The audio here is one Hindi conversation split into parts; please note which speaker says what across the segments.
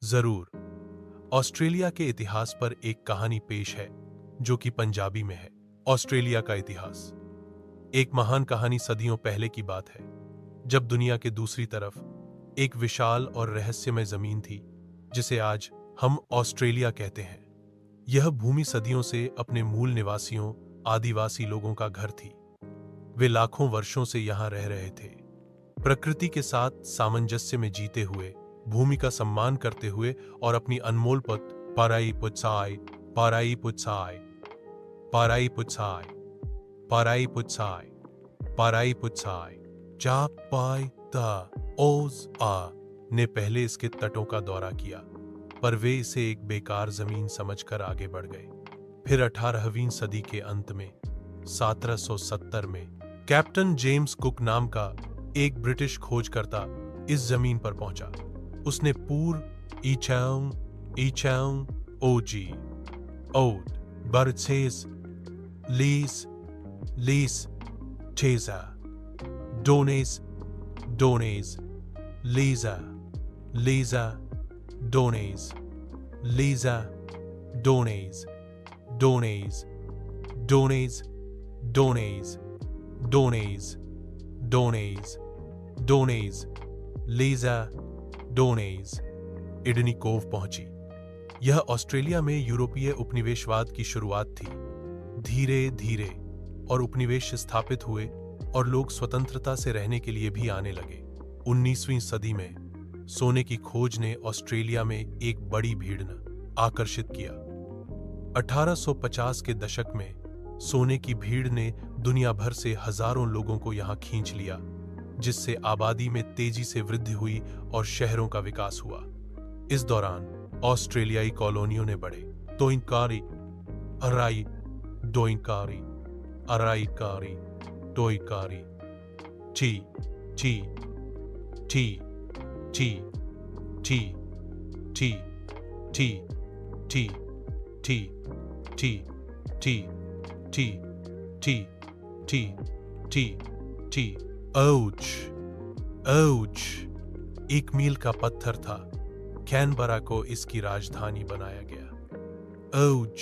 Speaker 1: जरूर। ऑस्ट्रेलिया के इतिहास पर एक कहानी पेश है जो कि पंजाबी में है। ऑस्ट्रेलिया का इतिहास एक महान कहानी सदियों पहले की बात है, जब दुनिया के दूसरी तरफ एक विशाल और रहस्यमय जमीन थी जिसे आज हम ऑस्ट्रेलिया कहते हैं। यह भूमि सदियों से अपने मूल निवासियों आदिवासी लोगों का घर थी। वे लाखों वर्षों से यहां रह रहे थे, प्रकृति के साथ सामंजस्य में जीते हुए, भूमि का सम्मान करते हुए और अपनी अनमोल पत पाराई पुत्साई पाराई पुत्साई पाराई पुत्साई पाराई पुत्साई पाराई पुत्साई जा पाई ता ओज आ ने पहले इसके तटों का दौरा किया, पर वे इसे एक बेकार जमीन समझकर आगे बढ़ गए। फिर 18वीं सदी के अंत में 1770 में कैप्टन जेम्स कुक नाम का एक ब्रिटिश खोजकर्ता इस जमीन पर पहुंचा। उसने पूर ईचाउंग ओजी ओड बर्चेस लीस लीस चेजा डोनेस डोनेस लीजा लीजा डोनेस लीजा डोनेस डोनेस डोनेस डोनेस डोनेस डोनेस डोनेस लीजा डोनेस इडनी कोव पहुंची। यह ऑस्ट्रेलिया में यूरोपीय उपनिवेशवाद की शुरुआत थी। धीरे धीरे और उपनिवेश स्थापित हुए और लोग स्वतंत्रता से रहने के लिए भी आने लगे। 19वीं सदी में सोने की खोज ने ऑस्ट्रेलिया में एक बड़ी भीड़ ने आकर्षित किया। 1850 के दशक में सोने की भीड़ ने दुनिया भर से हजारों लोगों को यहां खींच लिया, जिससे आबादी में तेजी से वृद्धि हुई और शहरों का विकास हुआ। इस दौरान ऑस्ट्रेलियाई कॉलोनियों ने बढ़े तोइंकारी अराई डोइंकारी अराईकारी टोइकारी ची ची ची ची ची ची ची ची टी टी टी टी टी टी टी टी औच औच एक मील का पत्थर था। कैनबरा को इसकी राजधानी बनाया गया। औच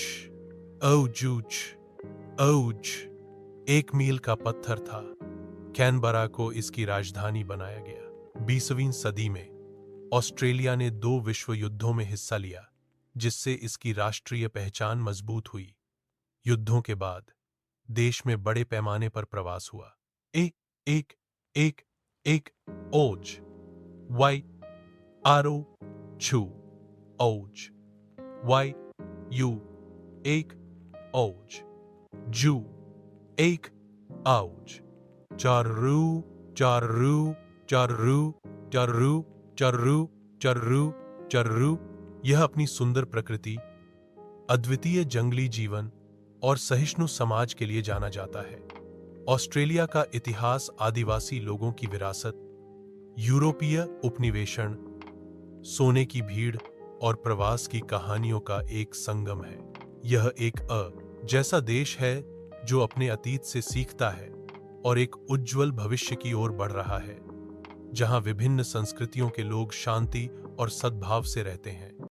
Speaker 1: औजूच औच एक मील का पत्थर था। कैनबरा को इसकी राजधानी बनाया गया। 20वीं सदी में ऑस्ट्रेलिया ने 2 विश्व युद्धों में हिस्सा लिया, जिससे इसकी राष्ट्रीय पहचान मजबूत हुई। युद्धों के बाद देश में बड़े पैमाने पर प्रवास हुआ। एक एक एक एक ओज वाई आरो छू ओज वाई यू एक ओज जू एक औज चारू चारू चारू चारू चारू चारू चारू। यह अपनी सुंदर प्रकृति, अद्वितीय जंगली जीवन और सहिष्णु समाज के लिए जाना जाता है। ऑस्ट्रेलिया का इतिहास आदिवासी लोगों की विरासत, यूरोपीय उपनिवेशन, सोने की भीड़ और प्रवास की कहानियों का एक संगम है। यह एक जैसा देश है जो अपने अतीत से सीखता है और एक उज्जवल भविष्य की ओर बढ़ रहा है, जहां विभिन्न संस्कृतियों के लोग शांति और सद्भाव से रहते हैं।